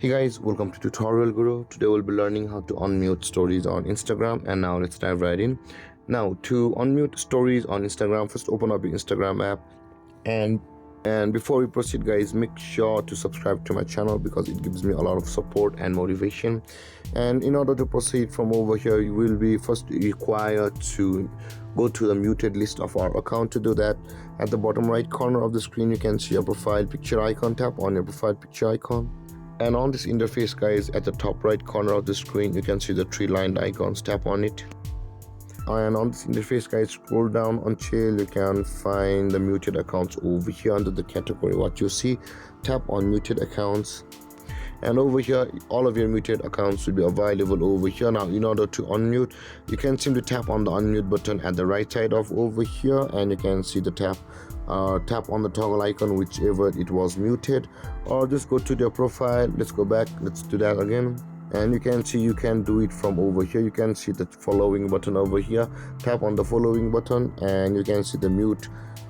Hey guys, welcome to Tutorial Guru. Today we'll be learning how to unmute stories on Instagram, and now let's dive right in. Now to unmute stories on Instagram, first open up your Instagram app, and before we proceed guys, make sure to subscribe to my channel because it gives me a lot of support and motivation. And in order to proceed from over here, you will be first required to go to the muted list of our account. To do that, at the bottom right corner of the screen you can see a profile picture icon. Tap on your profile picture icon, and on this interface guys, at the top right corner of the screen you can see the three lined icons. Tap on it, and on this interface guys, scroll down until you can find the muted accounts over here under the category. What you see, tap on muted accounts, and over here all of your muted accounts will be available over here. Now in order to unmute, you can simply tap on the unmute button at the right side of over here, and you can see the tap on the toggle icon whichever it was muted, or just go to their profile. Let's go back, let's do that again, and you can see you can do it from over here. You can see the following button over here. Tap on the following button and you can see the mute.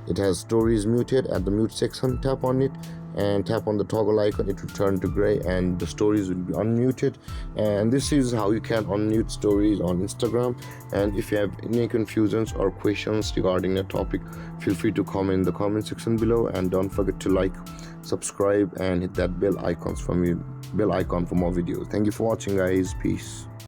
It has stories muted at the mute section. Tap on it and tap on the toggle icon. It will turn to gray and the stories will be unmuted. And this is how you can unmute stories on Instagram. And if you have any confusions or questions regarding the topic, feel free to comment in the comment section below, and don't forget to like, subscribe and hit that bell icon for more videos. Thank you for watching guys. Peace.